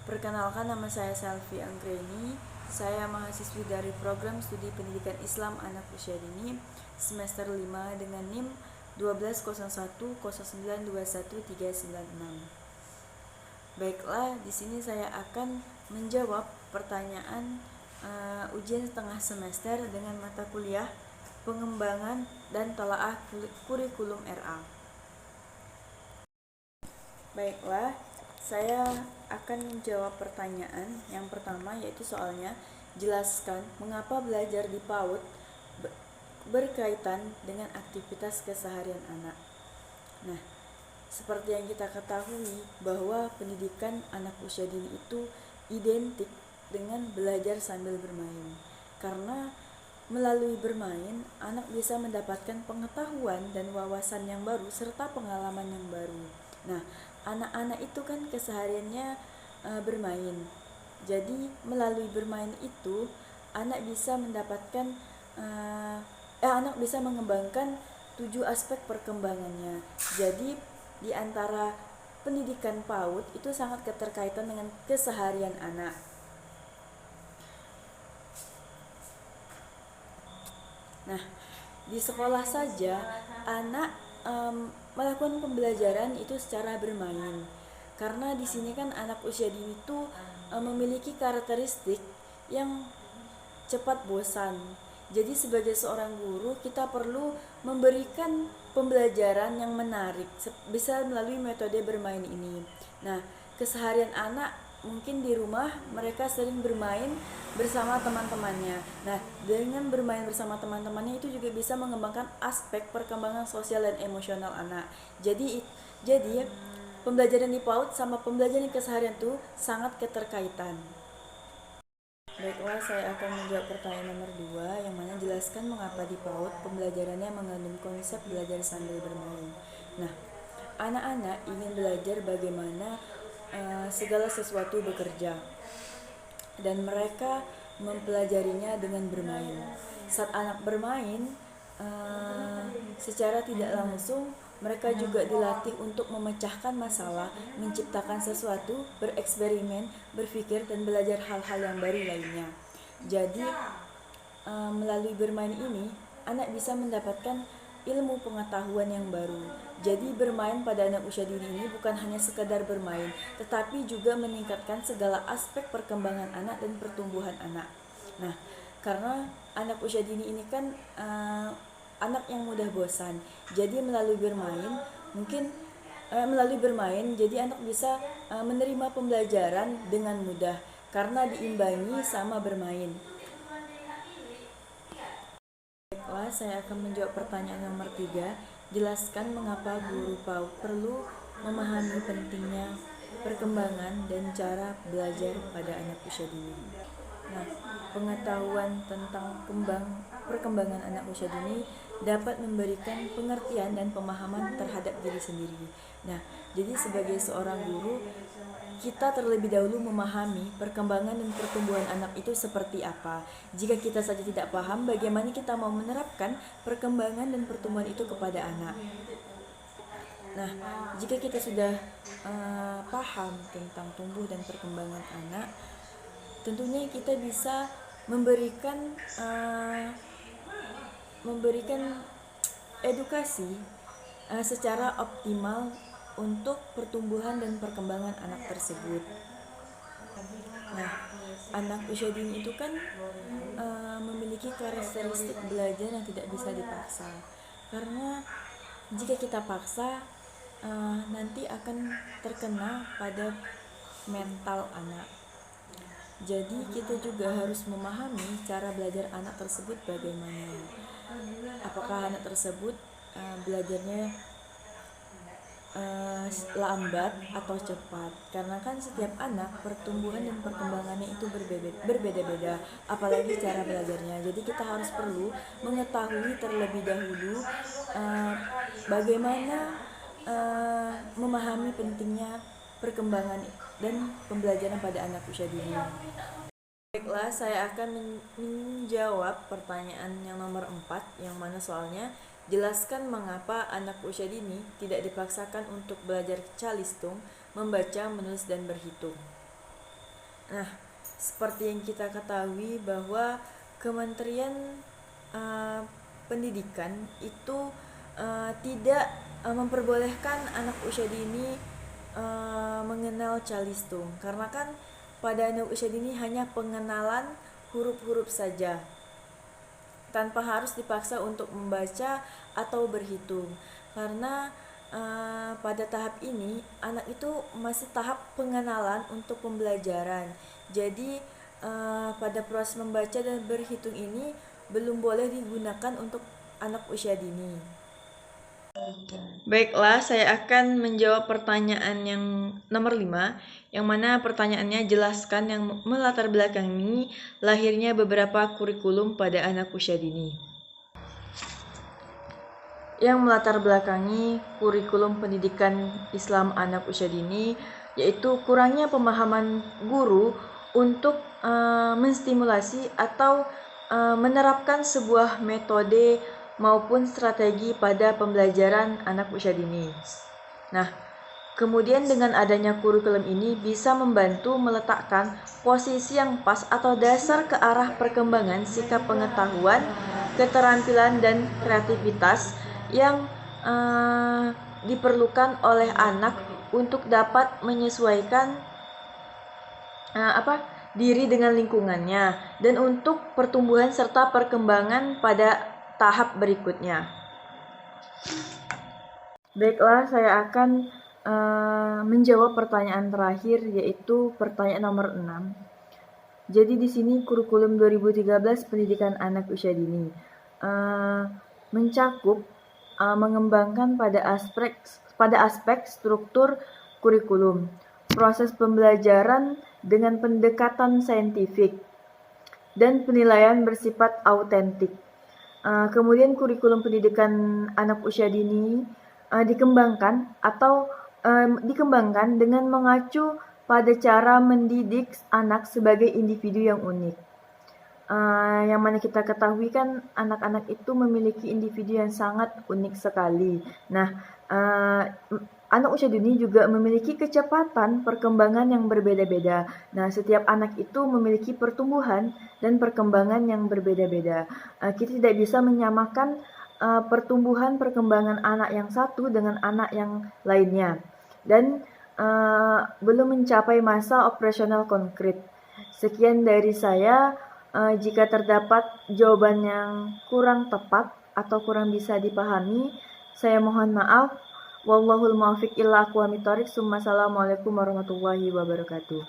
Perkenalkan, nama saya Selvi Anggreni. Saya mahasiswi dari Program Studi Pendidikan Islam Anak Usia Dini semester 5 dengan NIM 1201092136. Baiklah, di sini saya akan menjawab pertanyaan ujian setengah semester dengan mata kuliah Pengembangan dan Telaah Kurikulum RA. Baiklah, saya akan menjawab pertanyaan yang pertama, yaitu soalnya, jelaskan mengapa belajar di PAUD berkaitan dengan aktivitas keseharian anak. Nah, seperti yang kita ketahui bahwa pendidikan anak usia dini itu identik dengan belajar sambil bermain. Karena melalui bermain, anak bisa mendapatkan pengetahuan dan wawasan yang baru serta pengalaman yang baru. Nah, anak-anak itu kan kesehariannya bermain. Jadi melalui bermain itu anak bisa mendapatkan anak bisa mengembangkan 7 aspek perkembangannya. Jadi di antara pendidikan PAUD itu sangat keterkaitan dengan keseharian anak. Nah, di sekolah saja anak melakukan pembelajaran itu secara bermain. Karena di sini kan anak usia dini itu memiliki karakteristik yang cepat bosan. Jadi sebagai seorang guru kita perlu memberikan pembelajaran yang menarik, bisa melalui metode bermain ini. Nah, keseharian anak mungkin di rumah mereka sering bermain bersama teman-temannya. Nah, dengan bermain bersama teman-temannya itu juga bisa mengembangkan aspek perkembangan sosial dan emosional anak. Jadi pembelajaran di PAUD sama pembelajaran di keseharian itu sangat keterkaitan. Baiklah, saya akan menjawab pertanyaan nomor 2, yang mana jelaskan mengapa di PAUD pembelajarannya mengandung konsep belajar sambil bermain. Nah, anak-anak ingin belajar bagaimana segala sesuatu bekerja, dan mereka mempelajarinya dengan bermain. Saat anak bermain, secara tidak langsung mereka juga dilatih untuk memecahkan masalah, menciptakan sesuatu, bereksperimen, berpikir, dan belajar hal-hal yang baru lainnya. Jadi melalui bermain ini anak bisa mendapatkan ilmu pengetahuan yang baru. Jadi bermain pada anak usia dini ini bukan hanya sekedar bermain, tetapi juga meningkatkan segala aspek perkembangan anak dan pertumbuhan anak. Nah, karena anak usia dini ini kan anak yang mudah bosan. Jadi melalui bermain jadi anak bisa menerima pembelajaran dengan mudah karena diimbangi sama bermain. Baiklah, saya akan menjawab pertanyaan nomor 3. Jelaskan mengapa guru PAUD perlu memahami pentingnya perkembangan dan cara belajar pada anak usia dini. Nah, pengetahuan tentang perkembangan anak usia dini dapat memberikan pengertian dan pemahaman terhadap diri sendiri. Nah, jadi sebagai seorang guru, kita terlebih dahulu memahami perkembangan dan pertumbuhan anak itu seperti apa. Jika kita saja tidak paham, bagaimana kita mau menerapkan perkembangan dan pertumbuhan itu kepada anak? Nah, jika kita sudah paham tentang tumbuh dan perkembangan anak, tentunya kita bisa memberikan edukasi secara optimal untuk pertumbuhan dan perkembangan anak tersebut. Nah, anak usia dini itu kan memiliki karakteristik belajar yang tidak bisa dipaksa. Karena jika kita paksa, nanti akan terkena pada mental anak. Jadi kita juga harus memahami cara belajar anak tersebut bagaimana. Apakah anak tersebut belajarnya lambat atau cepat, karena kan setiap anak pertumbuhan dan perkembangannya itu berbeda-beda, apalagi cara belajarnya. Jadi kita harus perlu mengetahui terlebih dahulu bagaimana memahami pentingnya perkembangan dan pembelajaran pada anak usia dini. Baiklah, saya akan menjawab pertanyaan yang nomor 4, yang mana soalnya, jelaskan mengapa anak usia dini tidak dipaksakan untuk belajar calistung, membaca, menulis, dan berhitung. Nah, seperti yang kita ketahui bahwa Kementerian uh, Pendidikan itu tidak memperbolehkan anak usia dini mengenal calistung, karena kan pada anak usia dini hanya pengenalan huruf-huruf saja tanpa harus dipaksa untuk membaca atau berhitung, karena pada tahap ini anak itu masih tahap pengenalan untuk pembelajaran. Jadi pada proses membaca dan berhitung ini belum boleh digunakan untuk anak usia dini. Baiklah, saya akan menjawab pertanyaan yang nomor 5, yang mana pertanyaannya jelaskan yang melatar belakangi lahirnya beberapa kurikulum pada anak usia dini. Yang melatar belakangi kurikulum pendidikan Islam anak usia dini yaitu kurangnya pemahaman guru untuk menstimulasi atau menerapkan sebuah metode maupun strategi pada pembelajaran anak usia dini. Nah, kemudian dengan adanya kurikulum ini bisa membantu meletakkan posisi yang pas atau dasar ke arah perkembangan sikap pengetahuan, keterampilan, dan kreativitas yang diperlukan oleh anak untuk dapat menyesuaikan diri dengan lingkungannya dan untuk pertumbuhan serta perkembangan pada tahap berikutnya. Baiklah, saya akan menjawab pertanyaan terakhir, yaitu pertanyaan nomor 6. Jadi di sini kurikulum 2013 pendidikan anak usia dini mencakup mengembangkan pada aspek struktur kurikulum, proses pembelajaran dengan pendekatan saintifik, dan penilaian bersifat autentik. Kemudian kurikulum pendidikan anak usia dini dikembangkan dengan mengacu pada cara mendidik anak sebagai individu yang unik. Yang mana kita ketahui kan anak-anak itu memiliki individu yang sangat unik sekali. Nah, anak usia dini juga memiliki kecepatan perkembangan yang berbeda-beda. Nah, setiap anak itu memiliki pertumbuhan dan perkembangan yang berbeda-beda. Kita tidak bisa menyamakan pertumbuhan perkembangan anak yang satu dengan anak yang lainnya. Dan belum mencapai masa operasional konkret. Sekian dari saya. Jika terdapat jawaban yang kurang tepat atau kurang bisa dipahami, saya mohon maaf. Wallahul muwaffiq ila aqwamit thoriq. Assalamualaikum warahmatullahi wabarakatuh.